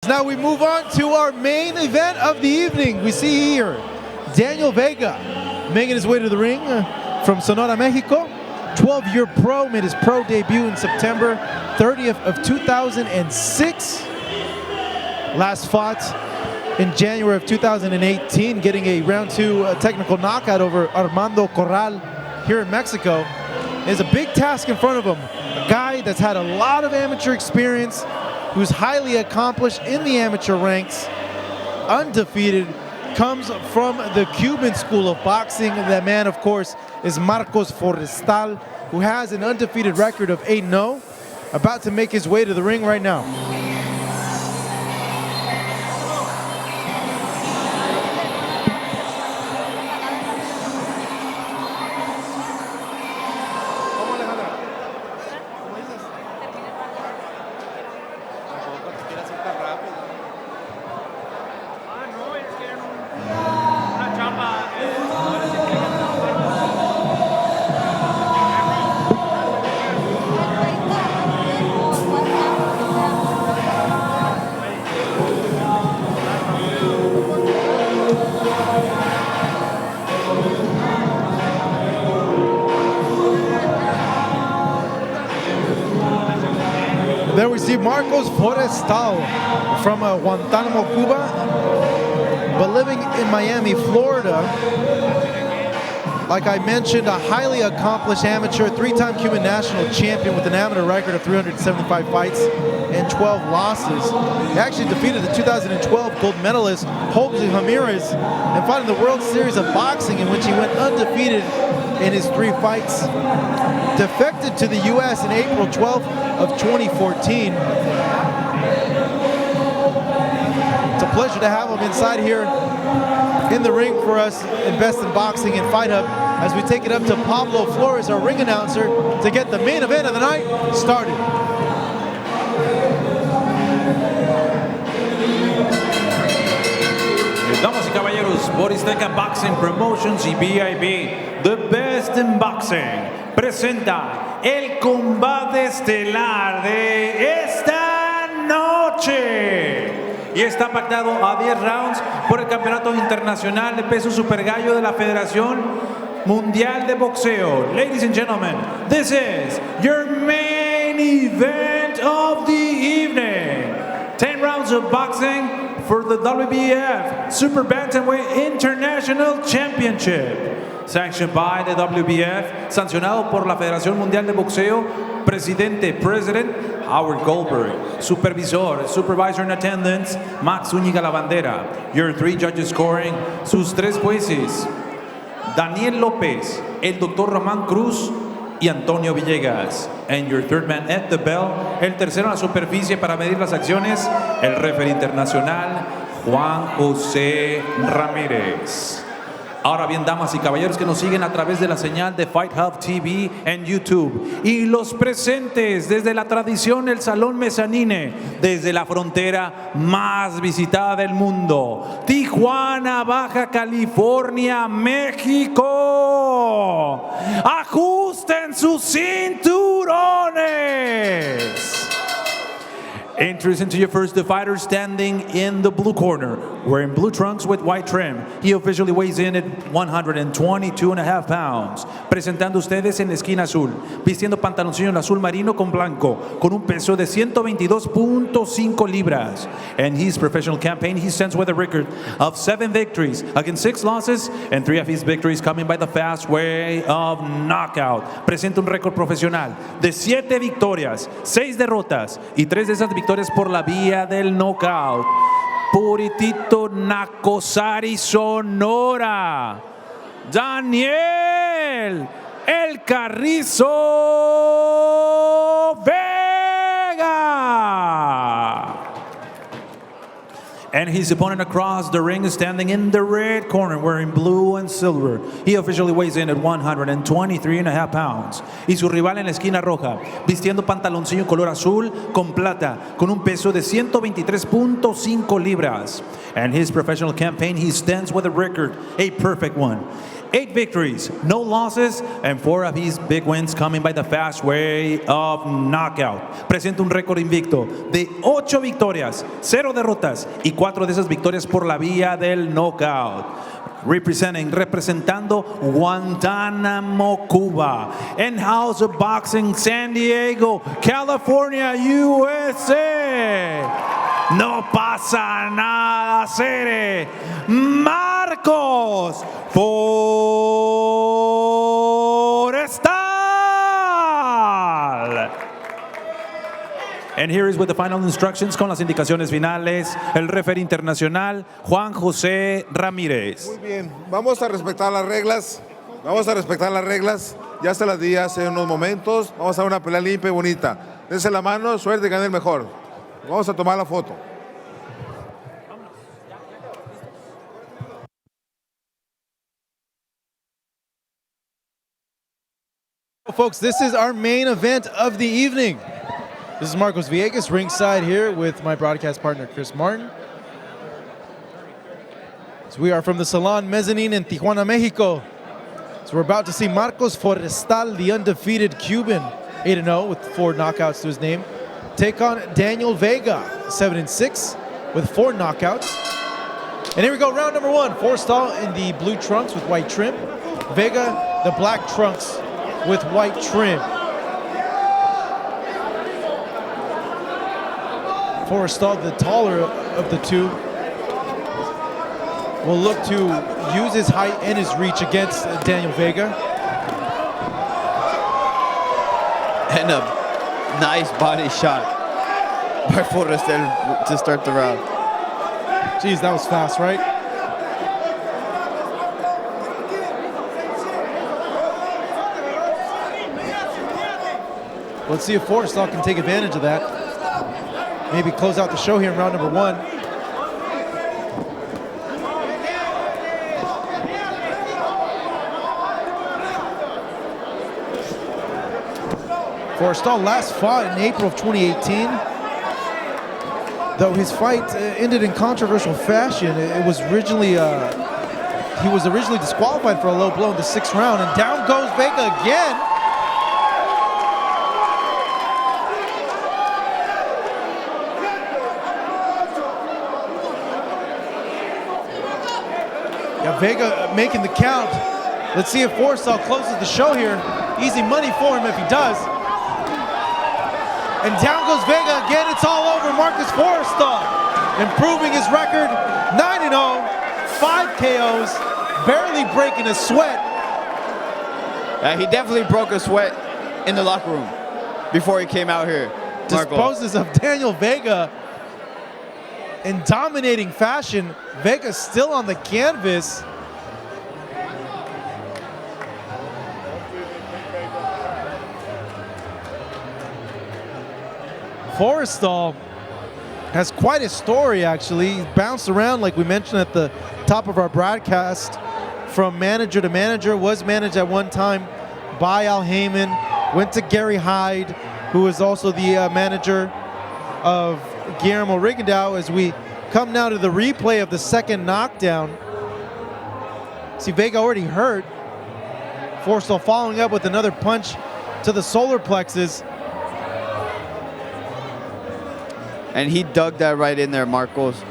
Now we move on to our main event of the evening. We see here Daniel Vega making his way to the ring from Sonora, Mexico. 12-year pro, made his pro debut in September 30th of 2006. Last fought in January of 2018, getting a round 2 technical knockout over Armando Corral here in Mexico. There's a big task in front of him. A guy that's had a lot of amateur experience, who's highly accomplished in the amateur ranks, undefeated, comes from the Cuban school of boxing. That man, of course, is Marcos Forestal, who has an undefeated record of 8-0, about to make his way to the ring right now. There we see Marcos Forestal from Guantanamo, Cuba, but living in Miami, Florida. Like I mentioned, a highly accomplished amateur, 3-time Cuban national champion with an amateur record of 375 fights and 12 losses. He actually defeated the 2012 gold medalist Jose Ramirez and fought in the World Series of Boxing, in which he went undefeated in his 3 fights. Defected to the U.S. in April 12th of 2014. It's a pleasure to have him inside here in the ring for us in Best in Boxing and Fight Hub, as we take it up to Pablo Flores, our ring announcer, to get the main event of the night started. Damas y caballeros, Borizteca Boxing Promotions y BIB, The Best in Boxing, presenta el combate estelar de esta noche. Y está pactado a 10 rounds por el Campeonato Internacional de Peso Super Gallo de la Federación Mundial de Boxeo. Ladies and gentlemen, this is your main event of the evening. 10 rounds of boxing for the WBF Super Bantamweight International Championship. Sanctioned by the WBF, sancionado por la Federación Mundial de Boxeo, President Howard Goldberg, Supervisor in attendance, Max Zúñiga Lavandera. Your 3 judges scoring, sus 3 jueces, Daniel López, el Dr. Román Cruz y Antonio Villegas. And your 3rd man at the bell, el tercero en la superficie para medir las acciones, el referee internacional, Juan José Ramírez. Ahora bien, damas y caballeros que nos siguen a través de la señal de Fight Hub TV en YouTube, y los presentes desde la tradición, el Salón Mezzanine, desde la frontera más visitada del mundo, Tijuana, Baja California, México. ¡Ajusten sus cinturones! Introducing to your first fighter, standing in the blue corner, wearing blue trunks with white trim. He officially weighs in at 122.5 pounds. Presentando ustedes en la esquina azul, vistiendo pantaloncillo en azul marino con blanco, con un peso de 122.5 libras. And his professional campaign, he stands with a record of 7 victories against 6 losses, and 3 of his victories coming by the fast way of knockout. Presenta un récord profesional de 7 victorias, 6 derrotas, y 3 de esas victorias por la vía del knockout. Puritito Nacosari, Sonora, Daniel El Carrizo Vega. And his opponent across the ring is standing in the red corner, wearing blue and silver. He officially weighs in at 123.5 pounds. Y su rival en la esquina roja, vistiendo pantaloncillo color azul con plata, con un peso de 123.5 libras. And his professional campaign, he stands with a record, a perfect one. 8 victories, no losses, and 4 of his big wins coming by the fast way of knockout. Presenta un récord invicto de 8 victorias, 0 derrotas y 4 de esas victorias por la vía del knockout. Representando Guantánamo, Cuba, in House of Boxing, San Diego, California, USA. No pasa nada, Cere. Marcos Forestal. And here is with the final instructions, con las indicaciones finales, el referee internacional Juan José Ramírez. Muy bien, vamos a respetar las reglas. Ya se las di hace unos momentos. Vamos a dar una pelea limpia y bonita. Dense la mano, suerte, gane el mejor. Vamos a tomar la foto. Folks, this is our main event of the evening. This is Marcos Villegas, ringside here with my broadcast partner, Chris Martin. So we are from the Salon Mezzanine in Tijuana, Mexico. So we're about to see Marcos Forestal, the undefeated Cuban, 8-0 with 4 knockouts to his name, take on Daniel Vega, 7-6 with 4 knockouts. And here we go, round number 1. Forestal in the blue trunks with white trim. Vega, the black trunks with white trim. Forestal, the taller of the two, will look to use his height and his reach against Daniel Vega. And a nice body shot by Forestal to start the round. Jeez, that was fast, right? Let's see if Forestal can take advantage of that. Maybe close out the show here in round number 1. Forestal last fought in April of 2018. Though his fight ended in controversial fashion. It was originally, he was originally disqualified for a low blow in the 6th round, and down goes Vega again. Vega making the count. Let's see if Forestal closes the show here. Easy money for him if he does. And down goes Vega again. It's all over. Marcos Forestal improving his record, 9-0, 5 KOs, barely breaking a sweat. He definitely broke a sweat in the locker room before he came out here. Disposes of Daniel Vega in dominating fashion. Vega still on the canvas. Forestal has quite a story, actually. He bounced around, like we mentioned at the top of our broadcast, from manager to manager. Was managed at one time by Al Heyman, went to Gary Hyde, who was also the manager of Guillermo Rigondeaux. As we come now to the replay of the second knockdown. See, Vega already hurt. Forestal following up with another punch to the solar plexus. And he dug that right in there, Marcos.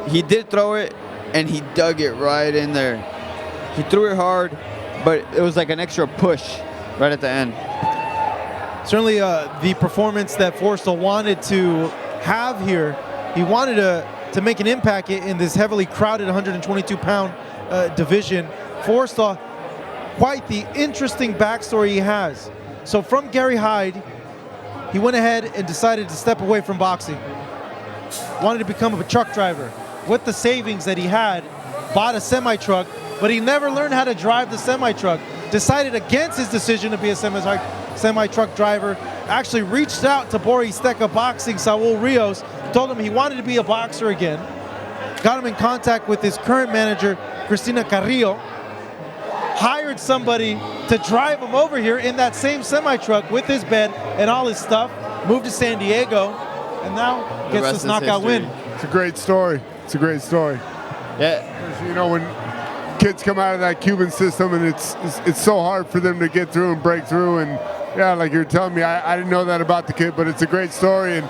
He did throw it, and he dug it right in there. He threw it hard, but it was like an extra push right at the end. Certainly the performance that Forestal wanted to have here. He wanted to make an impact in this heavily crowded 122-pound division. Forestal, quite the interesting backstory he has. So from Gary Hyde, he went ahead and decided to step away from boxing. Wanted to become a truck driver. With the savings that he had, bought a semi-truck, but he never learned how to drive the semi-truck. Decided against his decision to be a semi-truck driver. Actually reached out to Borizteca Boxing, Saul Rios, told him he wanted to be a boxer again. Got him in contact with his current manager, Cristina Carrillo. Hired somebody to drive him over here in that same semi-truck with his bed and all his stuff. Moved to San Diego, and now gets this knockout win. It's a great story. Yeah. You know, kids come out of that Cuban system, and it's so hard for them to get through and break through. And yeah, like you're telling me, I didn't know that about the kid, but it's a great story. And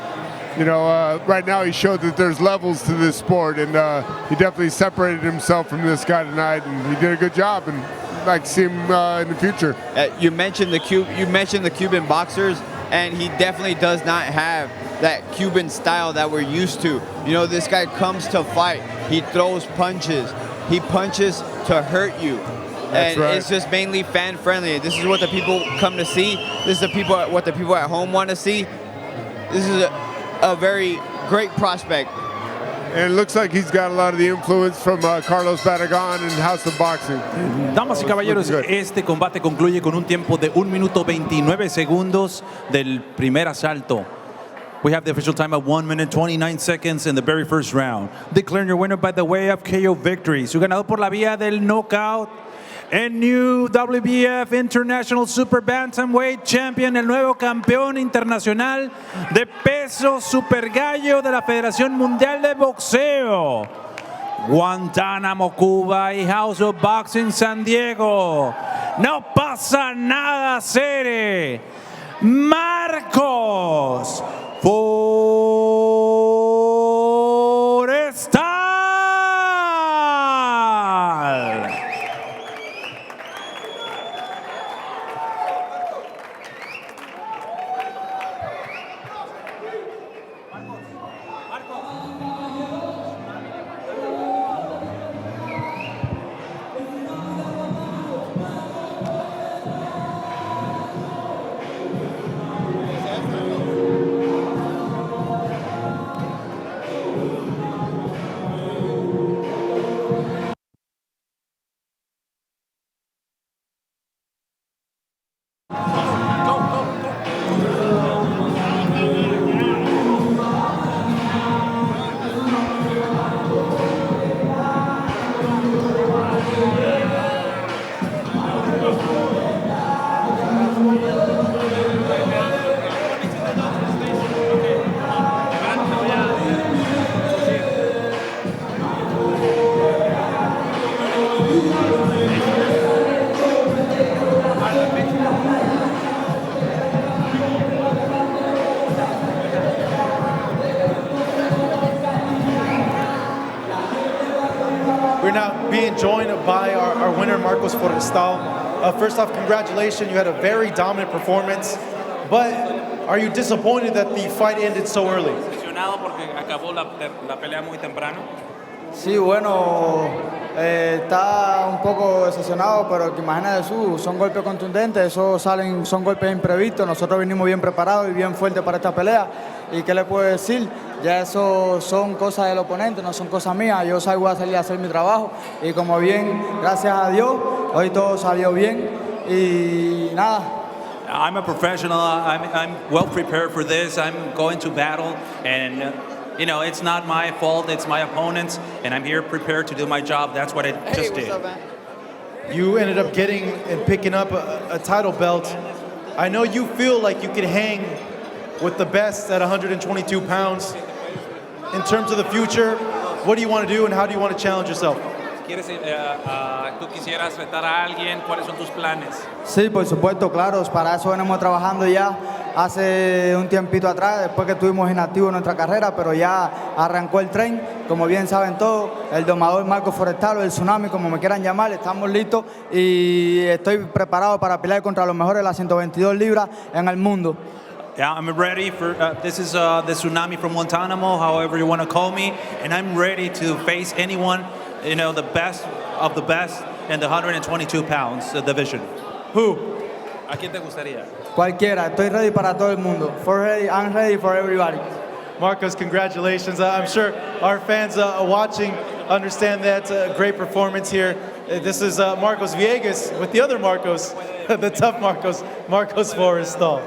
you know, right now he showed that there's levels to this sport, and he definitely separated himself from this guy tonight, and he did a good job. And I'd like to see him in the future. You mentioned the Cuban boxers, and he definitely does not have that Cuban style that we're used to. You know, this guy comes to fight. He throws punches. He punches to hurt you. That's and right. It's just mainly fan friendly. This is what the people come to see. This is what the people at home want to see. This is a very great prospect. And it looks like he's got a lot of the influence from Carlos Barragan and House of Boxing. Damas y caballeros, este combate concluye con un tiempo de 1 minuto 29 segundos del primer asalto. We have the official time of 1 minute 29 seconds in the very first round. Declaring your winner by the way of KO victory. Su ganador por la vía del knockout. El new WBF International Super Bantamweight Champion, el nuevo campeón internacional de peso super gallo de la Federación Mundial de Boxeo. Guantánamo, Cuba y House of Boxing, San Diego. No pasa nada, Cere. Marcos Forestal. We're now being joined by our winner, Marcos Forestal. First off, congratulations. You had a very dominant performance. But are you disappointed that the fight ended so early? Decepcionado porque acabó la pelea muy temprano. Sí, bueno, está un poco decepcionado, pero que imagínate son golpes contundentes, son golpes imprevistos. Nosotros venimos bien preparados y bien fuertes para esta pelea. ¿Y qué le puedo decir? Ya eso son cosas del oponente, no son cosas mías. Yo voy a salir a hacer mi trabajo y como bien, gracias a Dios, hoy todo salió bien y nada. I'm a professional. I'm well prepared for this. I'm going to battle, and you know it's not my fault. It's my opponent's, and I'm here prepared to do my job. That's what I just did. What's up, man? You ended up getting and picking up a title belt. I know you feel like you could hang with the best at 122 pounds. In terms of the future, what do you want to do and how do you want to challenge yourself? ¿Tú quisieras retar a alguien? ¿Cuáles son tus planes? Sí, por supuesto, claro, para eso venimos trabajando ya hace un tiempito atrás, después que estuvimos inactivos en nuestra carrera, pero ya arrancó el tren, como bien saben todos, el domador Marcos Forestal o el Tsunami, como me quieran llamar, estamos listos y estoy preparado para pelear contra los mejores de las 122 libras en el mundo. Yeah, I'm ready for, this is the Tsunami from Guantanamo, however you want to call me, and I'm ready to face anyone, you know, the best of the best in the 122 pounds division. Who? ¿A quién te gustaría? Cualquiera, estoy ready para todo el mundo. I'm ready for everybody. Marcos, congratulations. I'm sure our fans watching understand that. Great performance here. This is Marcos Viegas with the other Marcos, the tough Marcos Forestal.